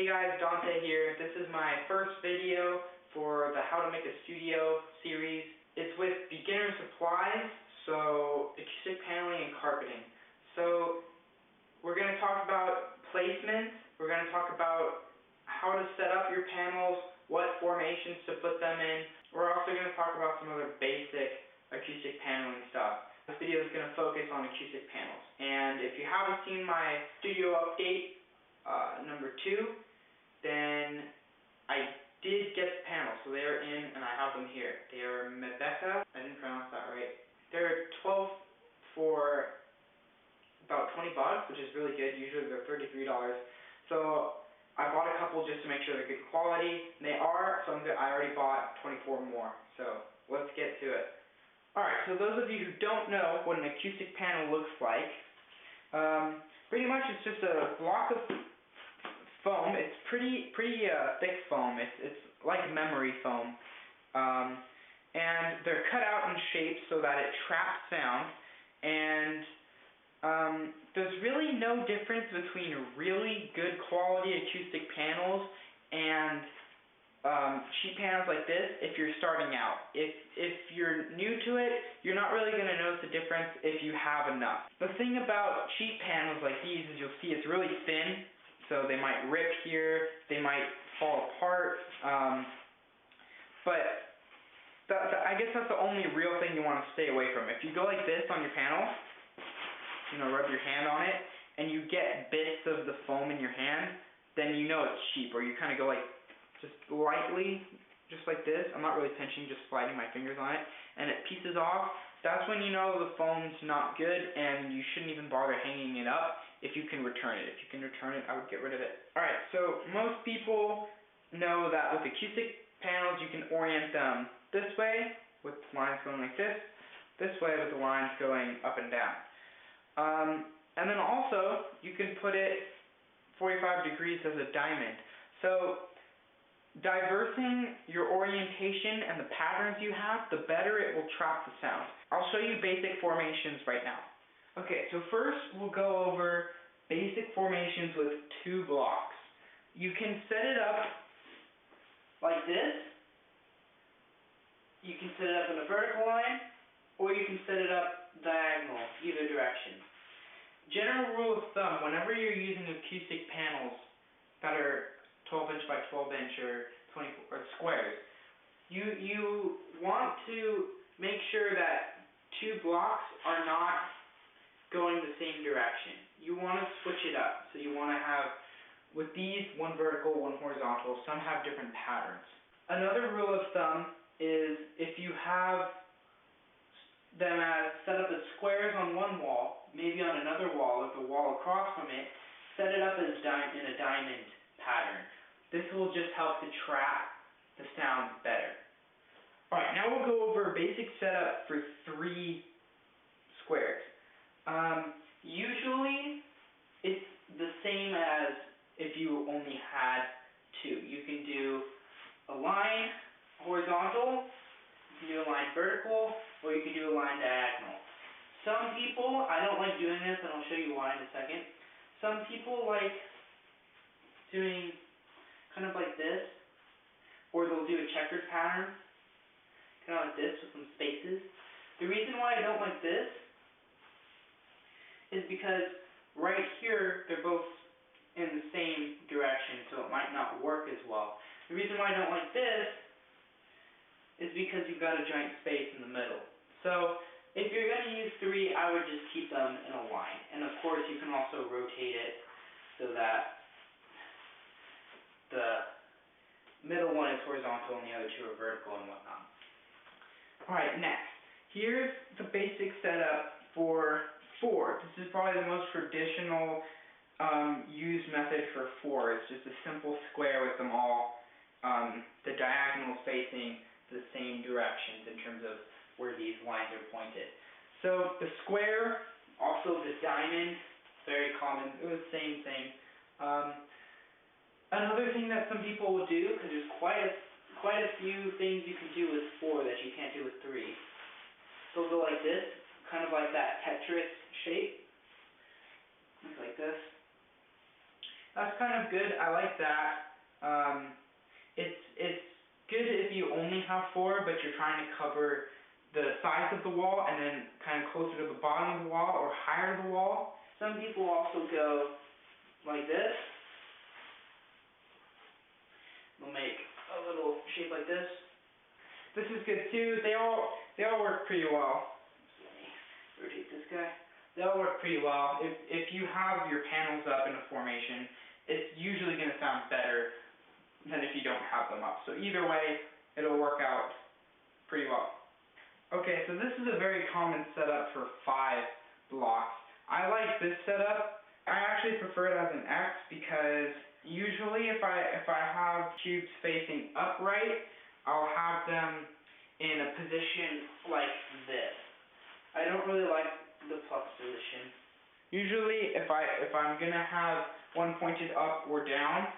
Hey guys, Dante here. This is my first video for the How to Make a Studio series. It's with beginner supplies, so acoustic paneling and carpeting. So we're going to talk about placement, we're going to talk about how to set up your panels, what formations to put them in. We're also going to talk about some other basic acoustic paneling stuff. This video is going to focus on acoustic panels. And if you haven't seen my studio update, number 2, then I did get the panels, so they're in and I have them here. They are Mebecca, I didn't pronounce that right. They're 12 for about 20 bucks, which is really good. Usually they're $33. So I bought a couple just to make sure they're good quality. And they are, so I already bought 24 more. So let's get to it. Alright, so those of you who don't know what an acoustic panel looks like, pretty much it's just a block of foam. It's pretty thick foam. It's like memory foam. And they're cut out in shapes so that it traps sound. And there's really no difference between really good quality acoustic panels and cheap panels like this if you're starting out. If you're new to it, you're not really going to notice the difference if you have enough. The thing about cheap panels like these is you'll see it's really thin, so they might rip here, they might fall apart, but I guess that's the only real thing you want to stay away from. If you go like this on your panel, rub your hand on it, and you get bits of the foam in your hand, then you know it's cheap. Or you kind of go like just lightly, just like this. I'm not really pinching, just sliding my fingers on it, and it pieces off. That's when you know the foam's not good, and you shouldn't even bother hanging it up if you can return it. If you can return it, I would get rid of it. Alright, so most people know that with acoustic panels you can orient them this way, with lines going like this way with the lines going up and down. And then also, you can put it 45 degrees as a diamond. So diversing your orientation and the patterns you have, the better it will trap the sound. I'll show you basic formations right now. Okay, so first we'll go over basic formations with 2 blocks. You can set it up like this. You can set it up in a vertical line, or you can set it up diagonal, either direction. General rule of thumb, whenever you're using acoustic panels that are 12-inch by 12-inch or 24 or squares, you want to make sure that 2 blocks are not going the same direction. You want to switch it up. So you want to have, with these, 1 vertical, 1 horizontal. Some have different patterns. Another rule of thumb is if you have them as set up as squares on one wall, maybe on another wall, or the wall across from it, set it up as in a diamond pattern. This will just help to trap the sound better. Alright, now we'll go over a basic setup for 3 squares. Usually, it's the same as if you only had 2. You can do a line horizontal, you can do a line vertical, or you can do a line diagonal. Some people, I don't like doing this, and I'll show you why in a second. Some people like doing kind of like this, or they'll do a checkered pattern, kind of like this with some spaces. The reason why I don't like this is because right here, they're both in the same direction, so it might not work as well. The reason why I don't like this is because you've got a giant space in the middle. So if you're going to use 3, I would just keep them in a line. And of course, you can also rotate it so that the middle one is horizontal and the other 2 are vertical and whatnot. Alright, next. Here's the basic setup for 4. This is probably the most traditional used method for 4. It's just a simple square with them all, the diagonals facing the same directions in terms of where these lines are pointed. So the square, also the diamond, very common, it was the same thing. Another thing that some people will do, because there's quite a few things you can do with 4 that you can't do with 3. So they'll go like this, kind of like that Tetris shape, like this. That's kind of good. I like that. It's good if you only have 4, but you're trying to cover the sides of the wall and then kind of closer to the bottom of the wall or higher to the wall. Some people also go like this. They'll make a little shape like this. This is good too. They all work pretty well. So let me rotate this guy. They all work pretty well. If you have your panels up in a formation, it's usually going to sound better than if you don't have them up. So either way, it'll work out pretty well. Okay, so this is a very common setup for 5 blocks. I like this setup. I actually prefer it as an X because usually if I have cubes facing upright, I'll have them in a position like this. I don't really like the plus position. Usually if I'm gonna have one pointed up or down,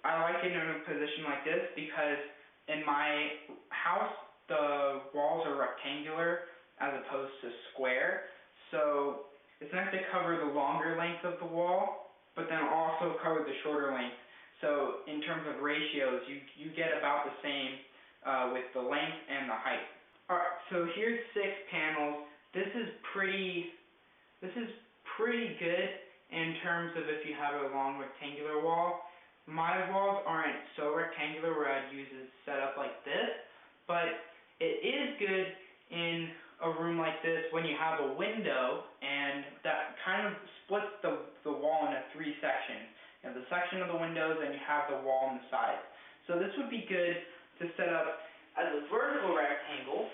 I like it in a position like this because in my house the walls are rectangular as opposed to square, so it's nice to cover the longer length of the wall, but then also cover the shorter length. So in terms of ratios, you get about the same with the length and the height. Alright, so here's 6 panels. This is pretty good in terms of if you have a long rectangular wall. My walls aren't so rectangular where I'd use a setup like this, but it is good in a room like this when you have a window and that kind of splits the wall into 3 sections. You have the section of the windows and you have the wall on the sides. So this would be good to set up as a vertical rectangle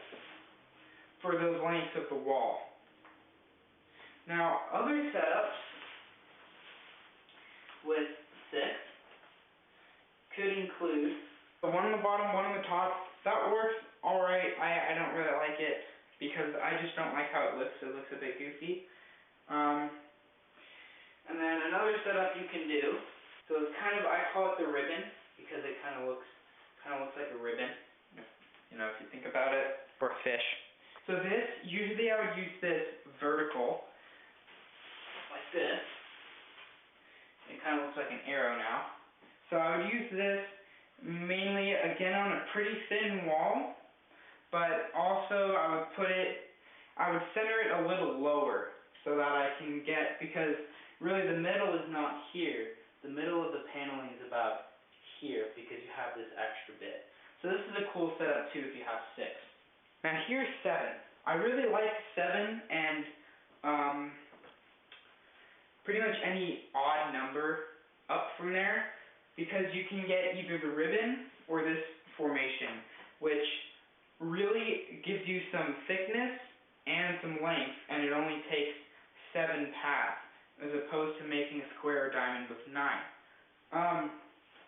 for those lengths of the wall. Now, other setups with 6 could include the one on the bottom, one on the top. That works alright. I don't really like it because I just don't like how it looks. It looks a bit goofy. And then another setup you can do, so it's kind of, I call it the ribbon because it kind of looks like a ribbon, if you think about it, for a fish. So this, usually I would use this vertical, like this. It kind of looks like an arrow now. So I would use this mainly, again, on a pretty thin wall, but also I would center it a little lower so that I can get, because really the middle is not here. The middle of the paneling is about here because you have this extra bit. So this is a cool setup too if you have 6. Now here's 7. I really like 7 and pretty much any odd number up from there because you can get either the ribbon or this formation, which really gives you some thickness and some length, and it only takes 7 paths as opposed to making a square or diamond with 9.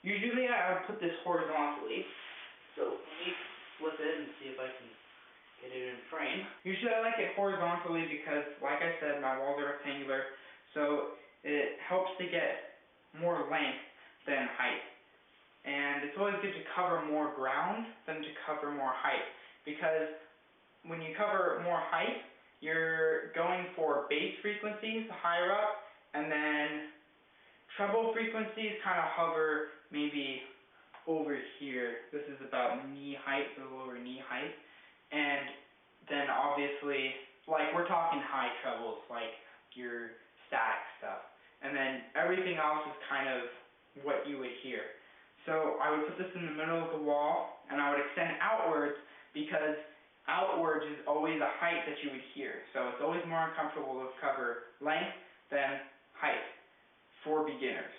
Usually I would put this horizontally, so let me flip it and see if I can get it in frame. Usually I like it horizontally because, like I said, my walls are rectangular, so it helps to get more length than height. And it's always good to cover more ground than to cover more height, because when you cover more height, you're going for bass frequencies higher up, and then treble frequencies kind of hover maybe over here. This is about knee height, a little over knee height. And then obviously, like we're talking high trebles, like your static stuff. And then everything else is kind of what you would hear. So I would put this in the middle of the wall, and I would extend outwards because outwards is always a height that you would hear. So it's always more uncomfortable to cover length than height for beginners.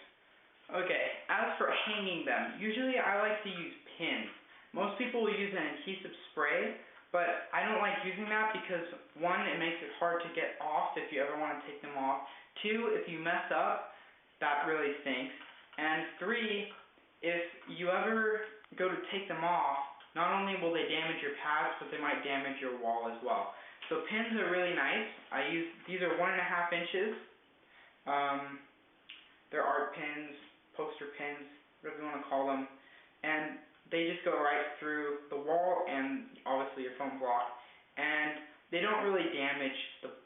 Okay, as for hanging them, usually I like to use pins. Most people will use an adhesive spray, but I don't like using that because 1, it makes it hard to get off if you ever want to take them off. 2, if you mess up, that really stinks. And 3, if you ever go to take them off, not only will they damage your pads, but they might damage your wall as well. So pins are really nice. These are 1.5 inches. They're art pins, poster pins, whatever you want to call them. And they just go right through the wall and obviously your foam block. And they don't really damage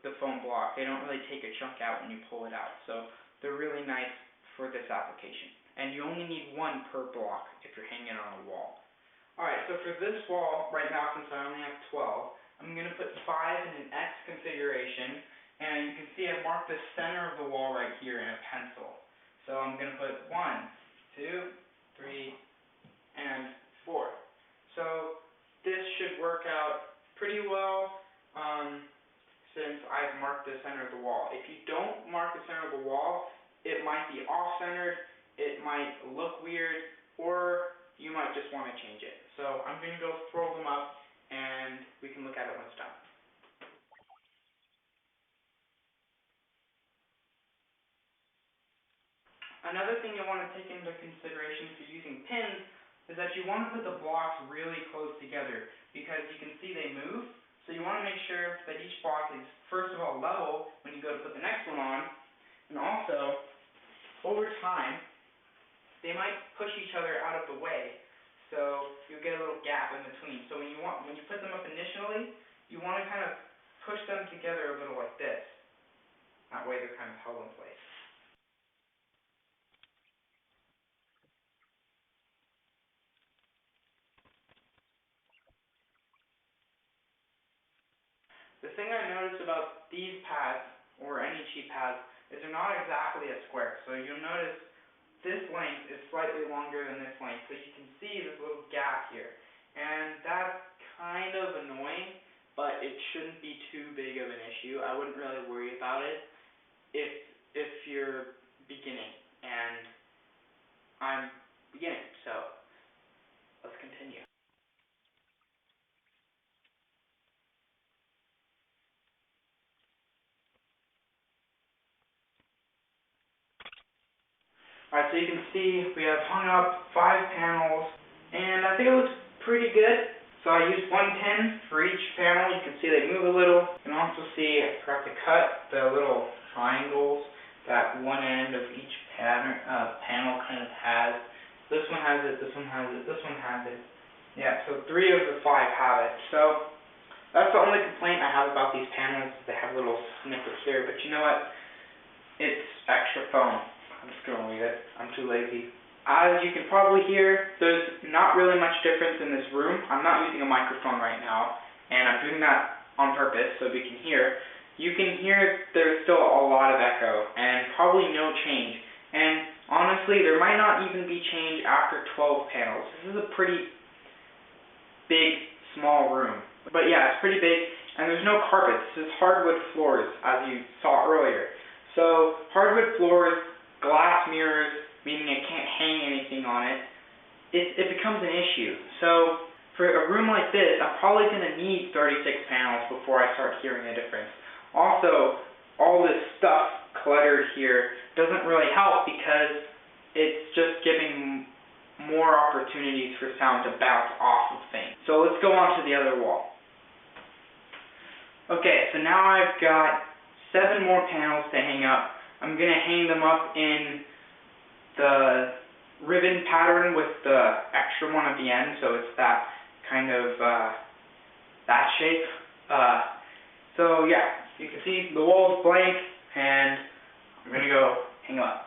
the foam block. They don't really take a chunk out when you pull it out. So they're really nice for this application. And you only need one per block if you're hanging it on a wall. Alright, so for this wall, right now, since I only have 12, I'm going to put 5 in an X configuration, and you can see I've marked the center of the wall right here in a pencil. So I'm going to put 1, 2, 3, and 4. So this should work out pretty well since I've marked the center of the wall. If you don't mark the center of the wall, it might be off-centered, it might look weird, or you might just want to change it. So I'm going to go throw them up, and we can look at it when it's done. Another thing you want to take into consideration if you're using pins is that you want to put the blocks really close together, because you can see they move. So you want to make sure that each block is, first of all, level when you go to put the next one on, and also, over time, they might push each other out of the way, so you'll get a little gap in between. So when you put them up initially, you want to kind of push them together a little like this. That way they're kind of held in place. The thing I noticed about these pads, or any cheap pads, is they're not exactly a square. So you'll notice this length is slightly longer than this length, so you can see this little gap here. And that's kind of annoying, but it shouldn't be too big of an issue. I wouldn't really worry about it if you're beginning, and I'm beginning, so let's continue. Alright, so you can see we have hung up 5 panels, and I think it looks pretty good. So I used 1 pin for each panel. You can see they move a little. You can also see I forgot to cut the little triangles that one end of each panel kind of has. This one has it, this one has it, this one has it. Yeah, so 3 of the 5 have it. So that's the only complaint I have about these panels. They have little snippets here, but you know what? It's extra foam. I'm just going to leave it. I'm too lazy. As you can probably hear, there's not really much difference in this room. I'm not using a microphone right now, and I'm doing that on purpose so we can hear. You can hear there's still a lot of echo, and probably no change. And honestly, there might not even be change after 12 panels. This is a pretty big, small room. But yeah, it's pretty big, and there's no carpet. This is hardwood floors, as you saw earlier. So hardwood floors, glass mirrors, meaning it can't hang anything on it, it becomes an issue. So for a room like this, I'm probably going to need 36 panels before I start hearing a difference. Also, all this stuff cluttered here doesn't really help because it's just giving more opportunities for sound to bounce off of things. So let's go on to the other wall. Okay, so now I've got 7 more panels to hang up. I'm going to hang them up in the ribbon pattern with the extra one at the end, so it's that kind of that shape. So yeah, you can see the wall is blank, and I'm going to go hang them up.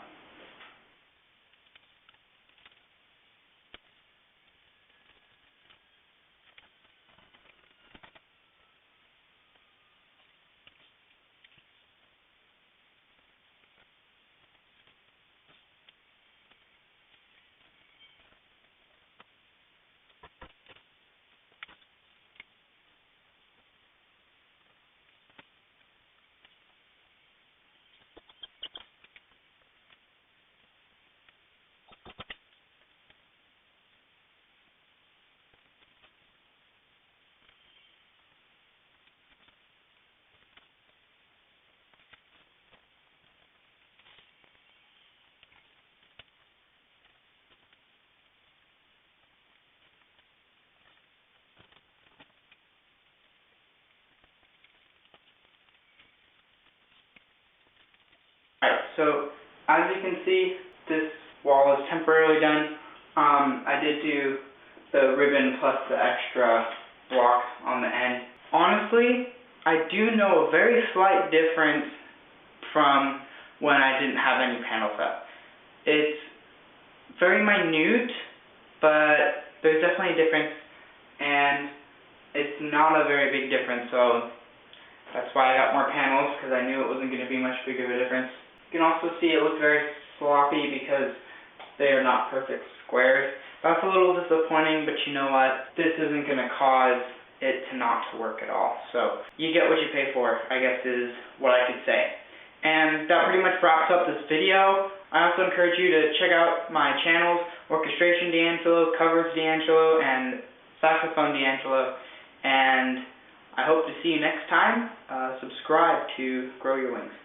Alright, so as you can see, this wall is temporarily done. I did do the ribbon plus the extra block on the end. Honestly, I do know a very slight difference from when I didn't have any panels up. It's very minute, but there's definitely a difference, and it's not a very big difference, so that's why I got more panels, because I knew it wasn't going to be much bigger of a difference. You can also see it looks very sloppy because they are not perfect squares. That's a little disappointing, but you know what? This isn't going to cause it to not to work at all. So you get what you pay for, I guess is what I could say. And that pretty much wraps up this video. I also encourage you to check out my channels, Orchestration D'Angelo, Covers D'Angelo, and Saxophone D'Angelo. And I hope to see you next time. Subscribe to grow your wings.